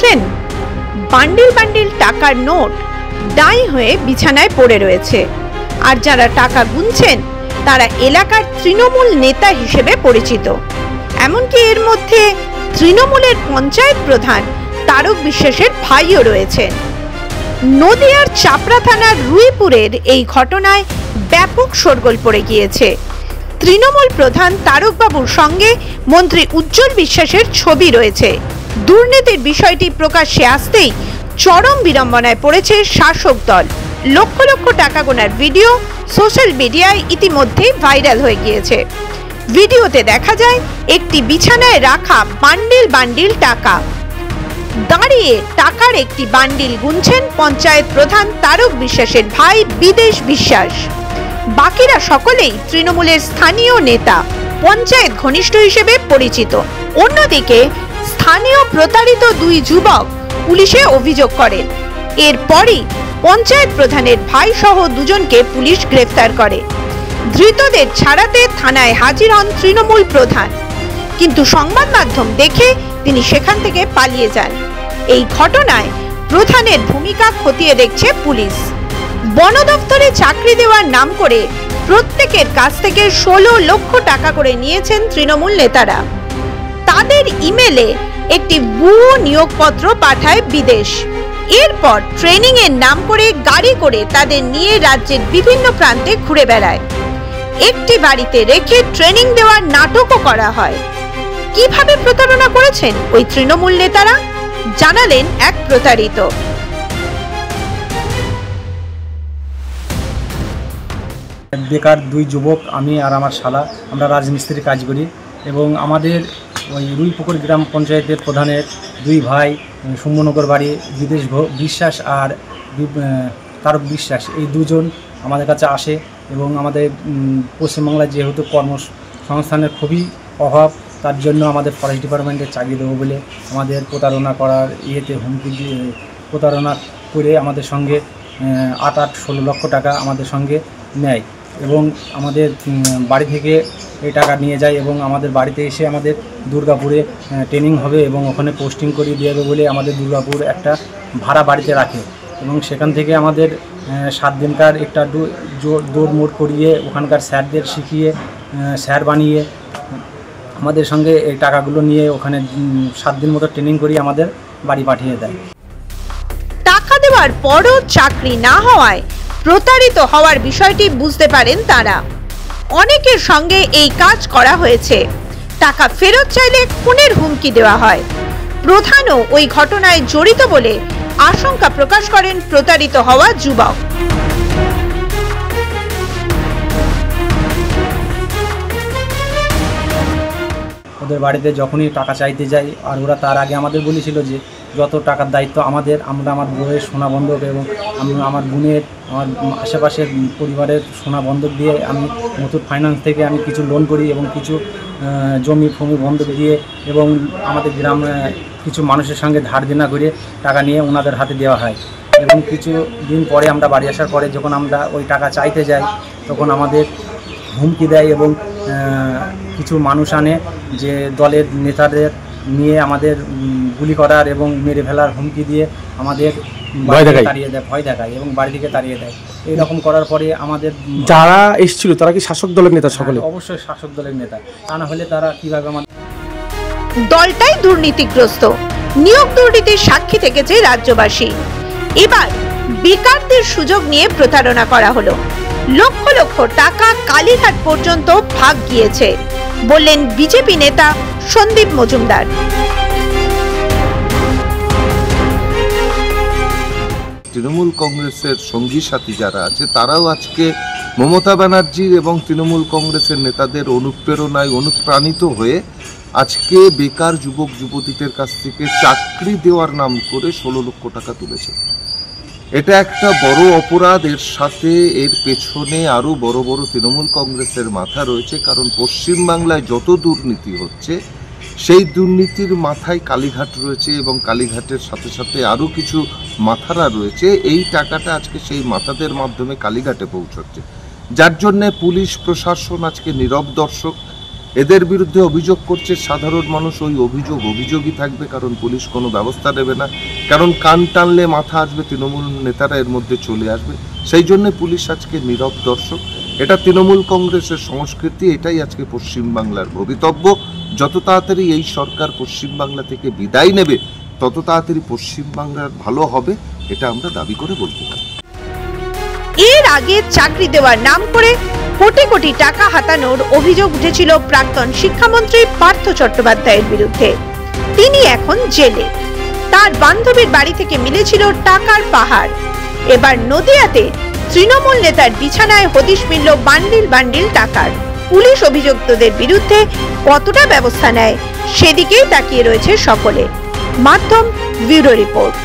দেখলেন bundle bundle টাকার note দাঁই হয়ে বিছানায় পড়ে রয়েছে, আর যারা টাকা গুনছেন তারা এলাকার তৃণমূল নেতা হিসেবে পরিচিত। এমনকি এর মধ্যে তৃণমূলের পঞ্চায়েত প্রধান তারক বিশ্বাসের ভাইও রয়েছেন। নদিয়ার চাপড়া থানার রুইপুরের এই ঘটনায় ব্যাপক শোরগোল পড়ে গিয়েছে। তৃণমূল প্রধান তারকবাবুর সঙ্গে মন্ত্রী উজ্জ্বল বিশ্বাসের ছবি রয়েছে। দুর্নীতির বিষয়টি প্রকাশ্যে আসতেই চরম বিড়ম্বনায় পড়েছে শাসক দল। লক্ষ লক্ষ টাকা গোনার ভিডিও সোশ্যাল মিডিয়ায় ইতিমধ্যেই ভাইরাল হয়ে গিয়েছে। ভিডিওতে দেখা যায় একটি বিছানায় রাখা বান্ডিল বান্ডিল টাকা। দাঁড়িয়ে টাকার একটি বান্ডিল গুনছেন পঞ্চায়েত প্রধান তারক বিশ্বাসের ভাই বিদেশ বিশ্বাস। বাকিরা সকলেই তৃণমূলের স্থানীয় নেতা, পঞ্চায়েত ঘনিষ্ঠ হিসেবে পরিচিত। অন্যদিকে স্থানীয় প্রতারিত দুই যুবক পুলিশে অভিযোগ করেন। এরপরই পঞ্চায়েত প্রধানের ভাই সহ দুজনকে পুলিশ গ্রেফতার করে। ধৃতদের ছাড়াতে থানায় হাজির হন তৃণমূল প্রধান, কিন্তু সংবাদ মাধ্যম দেখে তিনি সেখান থেকে পালিয়ে যান। এই ঘটনায় প্রধানের ভূমিকা খতিয়ে দেখছে পুলিশ। বন দপ্তরে চাকরি দেওয়ার নাম করে প্রত্যেকের কাছ থেকে 16 লক্ষ টাকা করে নিয়েছেন তৃণমূল নেতারা। তাদের ইমেলে একটি ভুয়ো নিয়োগপত্র পাঠায় বিদেশ। এরপর ট্রেনিং এর নাম করে গাড়ি করে তাদের নিয়ে রাজ্যের বিভিন্ন প্রান্তে ঘুরে বেড়ায়। একটি বাড়িতে রেখে ট্রেনিং দেওয়ার নাটকও করা হয়। কিভাবে প্রতারণা করেছেন ওই তৃণমূল নেতারা, জানালেন এক প্রতারিত। বেকার দুই যুবক, আমি আর আমার শালা, আমরা রাজমিস্ত্রির কাজ করি এবং আমাদের ওই রুইপুকুর গ্রাম পঞ্চায়েতের প্রধানের দুই ভাই, সুম্বনগর বাড়ি বিদেশ বিশ্বাস আর তারক বিশ্বাস, এই দুজন আমাদের কাছে আসে এবং আমাদের পশ্চিমবাংলায় যেহেতু কর্মসংস্থানের খুবই অভাব, তার জন্য আমাদের ফরেস্ট ডিপার্টমেন্টে চাকরি দেবো বলে আমাদের প্রতারণা করার হুমকি দিয়ে প্রতারণা করে আমাদের সঙ্গে 8-16 লক্ষ টাকা আমাদের সঙ্গে নেয় এবং আমাদের বাড়ি থেকে এই টাকা নিয়ে যায় এবং আমাদের বাড়িতে এসে আমাদের দুর্গাপুরে ট্রেনিং হবে এবং ওখানে পোস্টিং করিয়ে দিয়ে দেবে বলে আমাদের দুর্গাপুর একটা ভাড়া বাড়িতে রাখে এবং সেখান থেকে আমাদের 7 দিনকার একটা দৌড় মোড় করিয়ে ওখানকার স্যারদের শিখিয়ে স্যার বানিয়ে আমাদের সঙ্গে এই টাকাগুলো নিয়ে ওখানে 7 দিন মতো ট্রেনিং করিয়ে আমাদের বাড়ি পাঠিয়ে দেয়। টাকা দেওয়ার পরও চাকরি না হওয়ায় প্রতারিত হওয়ার বিষয়টি বুঝতে পারেন তারা। অনেকের সঙ্গে এই কাজ করা হয়েছে। টাকা ফেরত চাইলে খুনের হুমকি দেওয়া হয়। প্রধানও ওই ঘটনায় জড়িত বলে আশঙ্কা প্রকাশ করেন প্রতারিত হওয়া যুবক। ওদের বাড়িতে যখনই টাকা চাইতে যাই, আর ওরা তার আগে আমাদের বলেছিল যে যত টাকার দায়িত্ব আমাদের, আমরা আমার বউয়ের সোনা বন্ধক এবং আমার বোনের, আমার আশেপাশের পরিবারের সোনা বন্ধক দিয়ে আমি মুথুট ফাইন্যান্স থেকে আমি কিছু লোন করি এবং কিছু জমি ফমি বন্ধক দিয়ে এবং আমাদের গ্রামে কিছু মানুষের সঙ্গে ধার দেনা করে টাকা নিয়ে ওনাদের হাতে দেওয়া হয় এবং কিছু দিন পরে আমরা বাড়ি আসার পরে যখন আমরা ওই টাকা চাইতে যাই তখন আমাদের হুমকি দেয় এবং কিছু মানুষ আনে যে দলের নেতাদের নিয়ে আমাদের গুলি করার এবং মেরে ফেলার হুমকি দিয়ে আমাদের ভয় দেখায় এবং বাড়ি থেকে তাড়িয়ে দেয়। এইরকম করার পরে আমাদের যারা এসেছিল তারা কি শাসক দলের নেতা? সকলে অবশ্যই শাসক দলের নেতা, তা না হলে তারা কিভাবে আমাদের দলটাই দুর্নীতিগ্রস্ত। নিয়োগ দুর্নীতির সাক্ষী থেকেছে রাজ্যবাসী। এবার বেকারদের সুযোগ নিয়ে প্রতারণা করা হলো। লক্ষ লক্ষ টাকা কালীঘাট পর্যন্ত ভাগ গিয়েছে, বললেন বিজেপি নেতা সন্দীপ মজুমদার। তৃণমূল কংগ্রেসের সঙ্গী সাথী যারা আছে তারাও আজকে মমতা ব্যানার্জির এবং তৃণমূল কংগ্রেসের নেতাদের অনুপ্রেরণায় অনুপ্রাণিত হয়ে আজকে বেকার যুবক যুবতীদের কাছ থেকে চাকরি দেওয়ার নাম করে 16 লক্ষ টাকা তুলেছে। এটা একটা বড় অপরাধ। এর সাথে এর পেছনে আরো বড় বড় তৃণমূল কংগ্রেসের মাথা রয়েছে, কারণ পশ্চিমবাংলায় যত দুর্নীতি হচ্ছে সেই দুর্নীতির মাথায় কালীঘাট রয়েছে এবং কালীঘাটের সাথে সাথে আরো কিছু মাথারা রয়েছে। এই টাকাটা আজকে সেই মাথাদের মাধ্যমে কালীঘাটে পৌঁছচ্ছে, যার জন্য পুলিশ প্রশাসন আজকে নীরব দর্শক। এদের বিরুদ্ধে অভিযোগ করছে সাধারণ মানুষ, ওই অভিযোগই থাকবে, কারণ পুলিশ কোনো ব্যবস্থা নেবে না, কারণ কান টানলে মাথা আসবে, তৃণমূল নেতারা এর মধ্যে চলে আসবে। সেই জন্য পুলিশ আজকে নীরব দর্শক। এটা তৃণমূল কংগ্রেসের সংস্কৃতি, এটাই আজকে পশ্চিমবাংলার ভবিতব্য। যত তাড়াতাড়ি এই সরকার পশ্চিমবাংলা থেকে বিদায় নেবে, তত তাড়াতাড়ি পশ্চিমবাংলার ভালো হবে, এটা আমরা দাবি করে বলতে পারি। এর আগে চাকরি দেওয়ার নাম করে কোটি কোটি টাকা হাতানোর অভিযোগ উঠেছিল প্রাক্তন শিক্ষামন্ত্রী পার্থ চট্টোপাধ্যায়ের বিরুদ্ধে। তিনি এখন জেলে। তার বান্ধবীর বাড়ি থেকে মিলেছিল টাকার পাহাড়। এবার নদিয়াতে তৃণমূল নেতার বিছানায় হদিশ মিলল বান্ডিল বান্ডিল টাকার। পুলিশ অভিযুক্তদের বিরুদ্ধে কতটা ব্যবস্থা নেয় সেদিকেই তাকিয়ে রয়েছে সকলে। মাধ্যম ব্যুরো রিপোর্ট।